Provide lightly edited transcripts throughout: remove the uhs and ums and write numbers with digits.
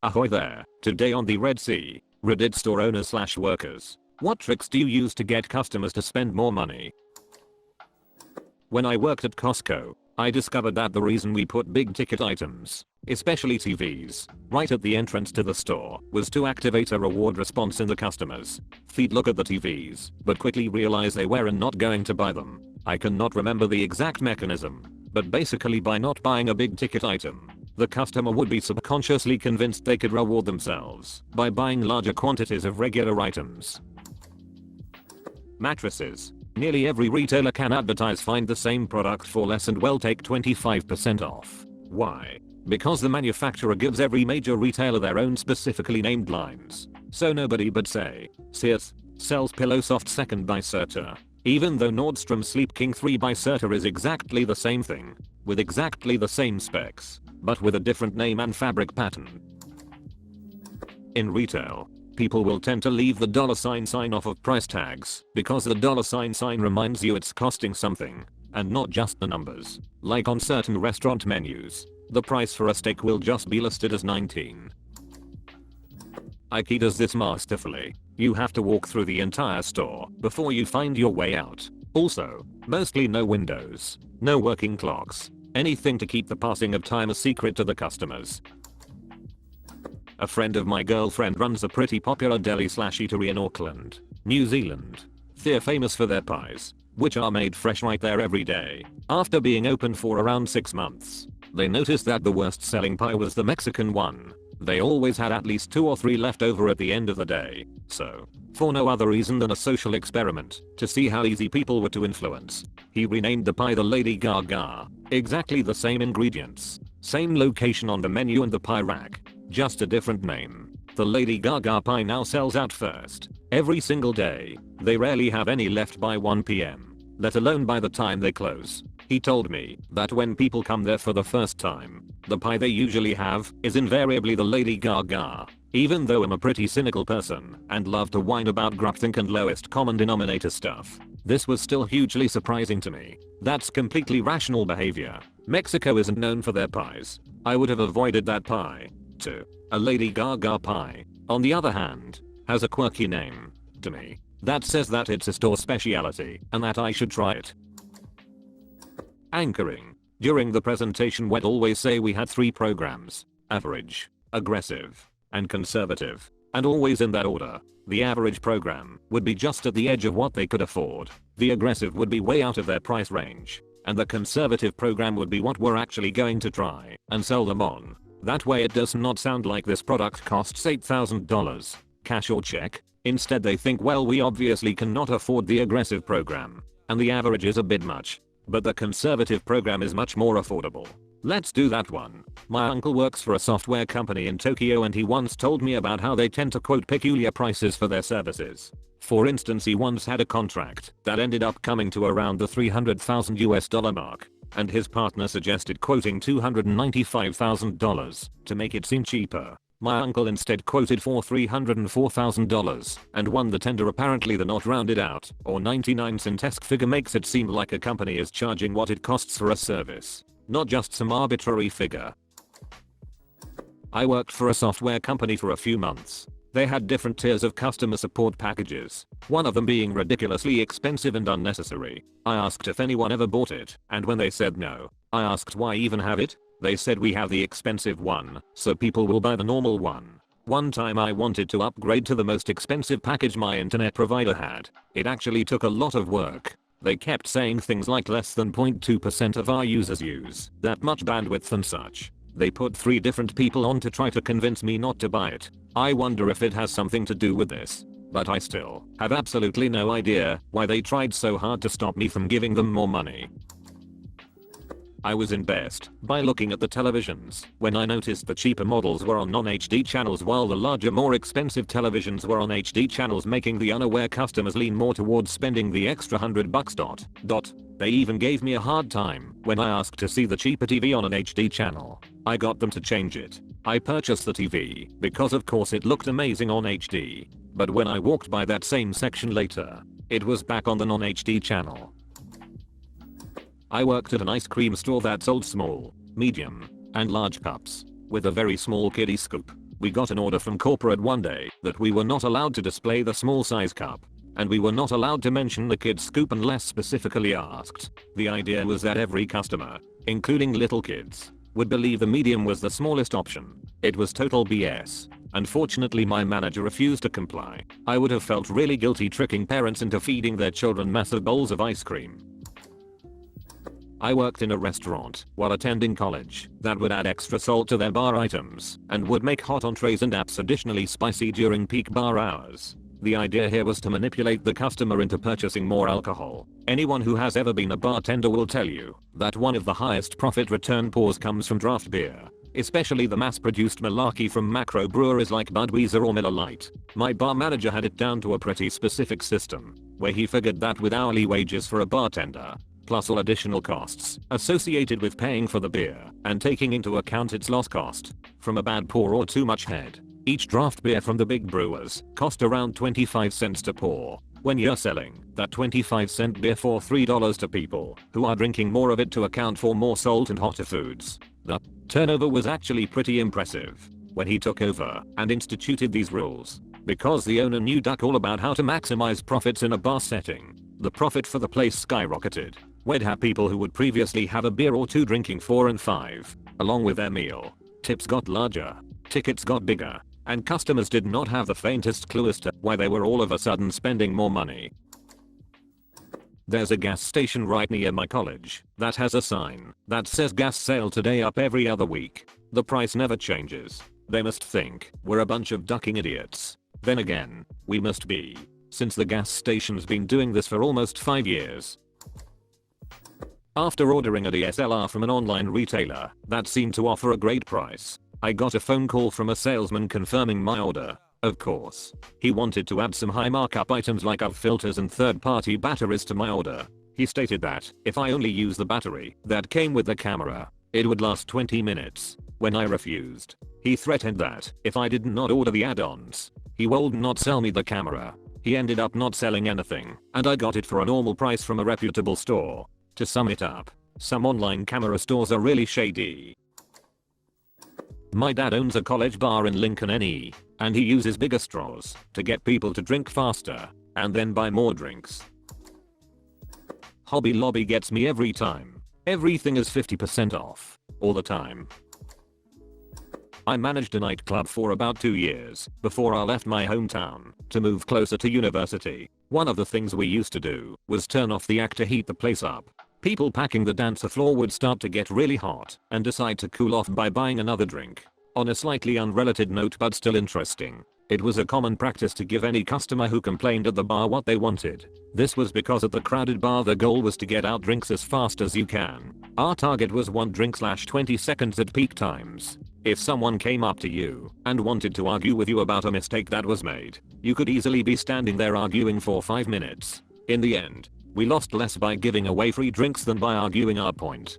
Ahoy there, today on the Red Sea, Reddit store owners / workers. What tricks do you use to get customers to spend more money? When I worked at Costco, I discovered that the reason we put big ticket items, especially TVs, right at the entrance to the store was to activate a reward response in the customers. They'd look at the TVs, but quickly realize they were not going to buy them. I cannot remember the exact mechanism, but basically by not buying a big ticket item, the customer would be subconsciously convinced they could reward themselves by buying larger quantities of regular items. Mattresses. Nearly every retailer can advertise find the same product for less and will take 25% off. Why? Because the manufacturer gives every major retailer their own specifically named lines. So nobody but say, Sears, sells Pillow Soft 2nd by Serta. Even though Nordstrom Sleep King 3 by Serta is exactly the same thing, with exactly the same specs, but with a different name and fabric pattern. In retail, people will tend to leave the $sign off of price tags because the $sign reminds you it's costing something, and not just the numbers. Like on certain restaurant menus, the price for a steak will just be listed as $19. IKEA does this masterfully. You have to walk through the entire store before you find your way out. Also, mostly no windows, no working clocks, anything to keep the passing of time a secret to the customers. A friend of my girlfriend runs a pretty popular deli / eatery in Auckland, New Zealand. They're famous for their pies, which are made fresh right there every day. After being open for around 6 months, they noticed that the worst selling pie was the Mexican one. They always had at least 2 or 3 left over at the end of the day. So, for no other reason than a social experiment to see how easy people were to influence, he renamed the pie the Lady Gaga. Exactly the same ingredients, same location on the menu and the pie rack, just a different name. The Lady Gaga pie now sells out first, every single day. They rarely have any left by 1 PM, let alone by the time they close. He told me that when people come there for the first time, the pie they usually have is invariably the Lady Gaga. Even though I'm a pretty cynical person and love to whine about groupthink and lowest common denominator stuff, this was still hugely surprising to me. That's completely rational behavior. Mexico isn't known for their pies. I would have avoided that pie. To a Lady Gaga pie, on the other hand, has a quirky name. To me, that says that it's a store specialty and that I should try it. Anchoring. During the presentation we'd always say we had 3 programs: average, aggressive, and conservative, and always in that order. The average program would be just at the edge of what they could afford, the aggressive would be way out of their price range, and the conservative program would be what we're actually going to try and sell them on. That way it does not sound like this product costs $8,000, cash or check. Instead they think, well, we obviously cannot afford the aggressive program, and the average is a bit much, but the conservative program is much more affordable. Let's do that one. My uncle works for a software company in Tokyo and he once told me about how they tend to quote peculiar prices for their services. For instance, he once had a contract that ended up coming to around the $300,000 mark, and his partner suggested quoting $295,000 to make it seem cheaper. My uncle instead quoted for $304,000 and won the tender. Apparently the not rounded out or 99-cent-esque figure makes it seem like a company is charging what it costs for a service, not just some arbitrary figure. I worked for a software company for a few months. They had different tiers of customer support packages, one of them being ridiculously expensive and unnecessary. I asked if anyone ever bought it, and when they said no, I asked why even have it. They said we have the expensive one, so people will buy the normal one. One time I wanted to upgrade to the most expensive package my internet provider had. It actually took a lot of work. They kept saying things like less than 0.2% of our users use that much bandwidth and such. They put 3 different people on to try to convince me not to buy it. I wonder if it has something to do with this, but I still have absolutely no idea why they tried so hard to stop me from giving them more money. I was in Best Buy looking at the televisions when I noticed the cheaper models were on non-HD channels while the larger, more expensive televisions were on HD channels, making the unaware customers lean more towards spending the extra $100. They even gave me a hard time when I asked to see the cheaper TV on an HD channel. I got them to change it. I purchased the TV because of course it looked amazing on HD, but when I walked by that same section later, it was back on the non-HD channel. I worked at an ice cream store that sold small, medium, and large cups, with a very small kiddie scoop. We got an order from corporate one day that we were not allowed to display the small size cup. And we were not allowed to mention the kid's scoop unless specifically asked. The idea was that every customer, including little kids, would believe the medium was the smallest option. It was total BS. Unfortunately, my manager refused to comply. I would have felt really guilty tricking parents into feeding their children massive bowls of ice cream. I worked in a restaurant while attending college that would add extra salt to their bar items and would make hot entrees and apps additionally spicy during peak bar hours. The idea here was to manipulate the customer into purchasing more alcohol. Anyone who has ever been a bartender will tell you that one of the highest profit return pours comes from draft beer, especially the mass-produced malarkey from macro breweries like Budweiser or Miller Lite. My bar manager had it down to a pretty specific system, where he figured that with hourly wages for a bartender, plus all additional costs associated with paying for the beer and taking into account its loss cost from a bad pour or too much head, each draft beer from the big brewers cost around 25 cents to pour. When you're selling that 25-cent beer for $3 to people who are drinking more of it to account for more salt and hotter foods, the turnover was actually pretty impressive when he took over and instituted these rules. Because the owner knew duck all about how to maximize profits in a bar setting, the profit for the place skyrocketed. We'd have people who would previously have a beer or two drinking 4 and 5 along with their meal. Tips got larger, tickets got bigger, and customers did not have the faintest clue as to why they were all of a sudden spending more money. There's a gas station right near my college that has a sign that says gas sale today up every other week. The price never changes. They must think we're a bunch of ducking idiots. Then again, we must be, since the gas station's been doing this for almost 5 years. After ordering a DSLR from an online retailer that seemed to offer a great price, I got a phone call from a salesman confirming my order. Of course, he wanted to add some high markup items like UV filters and third-party batteries to my order. He stated that if I only use the battery that came with the camera, it would last 20 minutes. When I refused, he threatened that if I did not order the add-ons, he would not sell me the camera. He ended up not selling anything, and I got it for a normal price from a reputable store. To sum it up, some online camera stores are really shady. My dad owns a college bar in Lincoln NE, and he uses bigger straws to get people to drink faster and then buy more drinks. Hobby Lobby gets me every time. Everything is 50% off, all the time. I managed a nightclub for about 2 years before I left my hometown to move closer to university. One of the things we used to do was turn off the act to heat the place up. People packing the dancer floor would start to get really hot and decide to cool off by buying another drink. On a slightly unrelated note but still interesting, it was a common practice to give any customer who complained at the bar what they wanted. This was because at the crowded bar the goal was to get out drinks as fast as you can. Our target was 1 drink/20 seconds at peak times. If someone came up to you and wanted to argue with you about a mistake that was made, you could easily be standing there arguing for 5 minutes. In the end, we lost less by giving away free drinks than by arguing our point.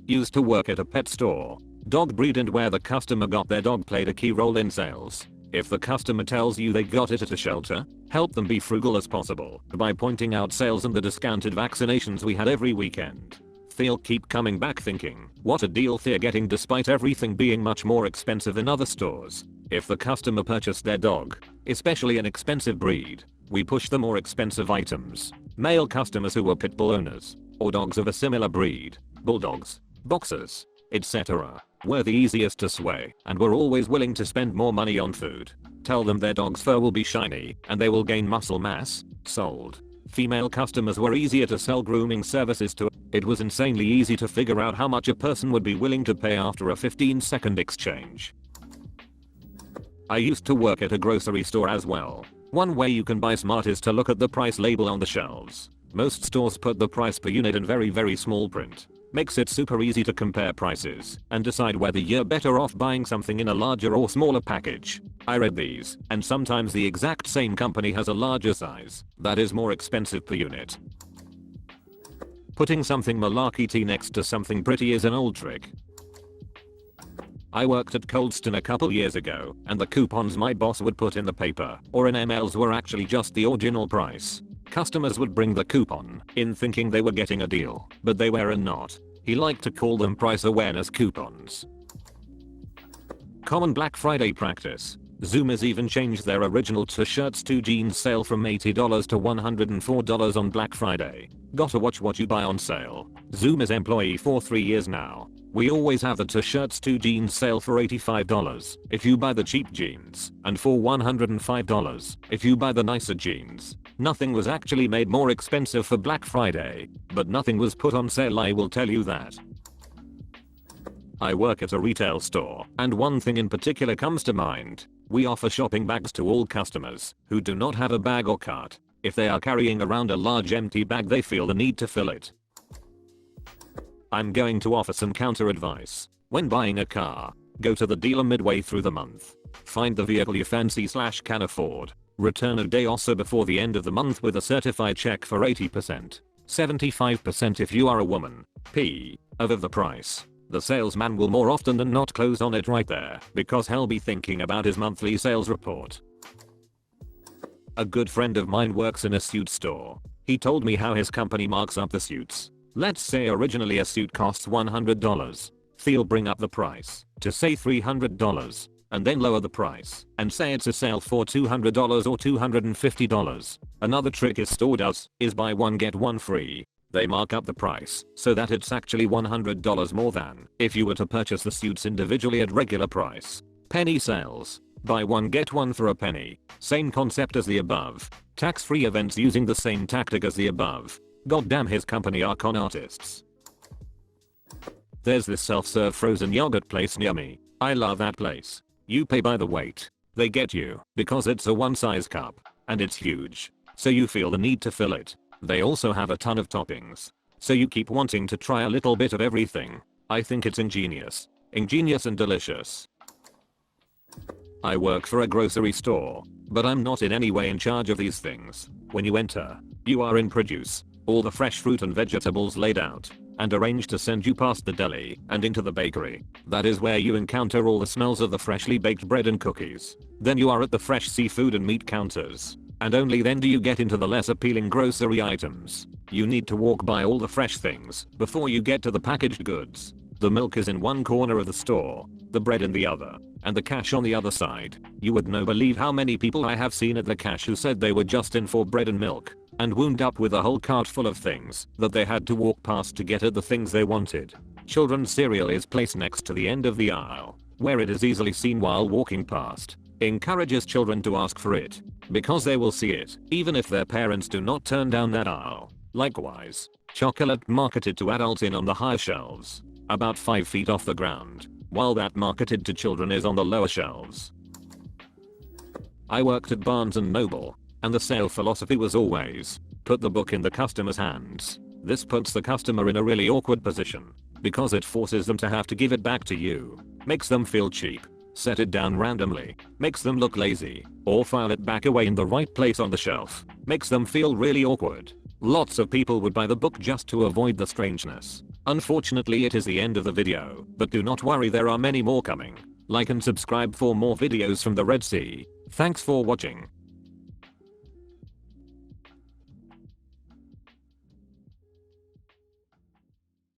Used to work at a pet store. Dog breed and where the customer got their dog played a key role in sales. If the customer tells you they got it at a shelter, help them be frugal as possible by pointing out sales and the discounted vaccinations we had every weekend. They'll keep coming back thinking, what a deal they're getting despite everything being much more expensive in other stores. If the customer purchased their dog, especially an expensive breed, we push the more expensive items. Male customers who were pit bull owners, or dogs of a similar breed, bulldogs, boxers, etc., were the easiest to sway and were always willing to spend more money on food. Tell them their dog's fur will be shiny and they will gain muscle mass. Sold. Female customers were easier to sell grooming services to. It was insanely easy to figure out how much a person would be willing to pay after a 15-second exchange. I used to work at a grocery store as well. One way you can buy smart is to look at the price label on the shelves. Most stores put the price per unit in very small print. Makes it super easy to compare prices and decide whether you're better off buying something in a larger or smaller package. I read these, and sometimes the exact same company has a larger size that is more expensive per unit. Putting something malarkey tea next to something pretty is an old trick. I worked at Cold Stone a couple years ago, and the coupons my boss would put in the paper or in emails were actually just the original price. Customers would bring the coupon in thinking they were getting a deal, but they were not. He liked to call them price awareness coupons. Common Black Friday practice. Zoom has even changed their original 2 shirts 2 jeans sale from $80 to $104 on Black Friday. Gotta watch what you buy on sale. Zoom is employee for 3 years now. We always have the 2 shirts 2 jeans sale for $85 if you buy the cheap jeans, and for $105 if you buy the nicer jeans. Nothing was actually made more expensive for Black Friday, but nothing was put on sale, I will tell you that. I work at a retail store, and one thing in particular comes to mind. We offer shopping bags to all customers who do not have a bag or cart. If they are carrying around a large empty bag, they feel the need to fill it. I'm going to offer some counter advice. When buying a car, go to the dealer midway through the month. Find the vehicle you fancy / can afford. Return a day or so before the end of the month with a certified check for 80%, 75% if you are a woman, of the price. The salesman will more often than not close on it right there because he'll be thinking about his monthly sales report. A good friend of mine works in a suit store. He told me how his company marks up the suits. Let's say originally a suit costs $100. They'll bring up the price to say $300 and then lower the price and say it's a sale for $200 or $250. Another trick his store does is buy one get one free. They mark up the price so that it's actually $100 more than if you were to purchase the suits individually at regular price. Penny sales. Buy one get one for a penny. Same concept as the above. Tax-free events using the same tactic as the above. Goddamn, his company are con artists. There's this self-serve frozen yogurt place near me. I love that place. You pay by the weight. They get you because it's a one-size cup and it's huge, so you feel the need to fill it. They also have a ton of toppings, so you keep wanting to try a little bit of everything. I think it's ingenious. Ingenious and delicious. I work for a grocery store, but I'm not in any way in charge of these things. When you enter, you are in produce. All the fresh fruit and vegetables laid out and arranged to send you past the deli and into the bakery. That is where you encounter all the smells of the freshly baked bread and cookies. Then you are at the fresh seafood and meat counters. And only then do you get into the less appealing grocery items. You need to walk by all the fresh things before you get to the packaged goods. The milk is in one corner of the store, the bread in the other, and the cash on the other side. You would not believe how many people I have seen at the cash who said they were just in for bread and milk and wound up with a whole cart full of things that they had to walk past to get at the things they wanted. Children's cereal is placed next to the end of the aisle, where it is easily seen while walking past. Encourages children to ask for it because they will see it even if their parents do not turn down that aisle. Likewise, chocolate marketed to adults in on the higher shelves, about 5 feet off the ground, while that marketed to children is on the lower shelves. I worked at Barnes & Noble, and the sale philosophy was always, put the book in the customer's hands. This puts the customer in a really awkward position because it forces them to have to give it back to you, makes them feel cheap, set it down randomly, makes them look lazy, or file it back away in the right place on the shelf, makes them feel really awkward. Lots of people would buy the book just to avoid the strangeness. Unfortunately, it is the end of the video, but do not worry, there are many more coming. Like and subscribe for more videos from the Red Sea. Thanks for watching.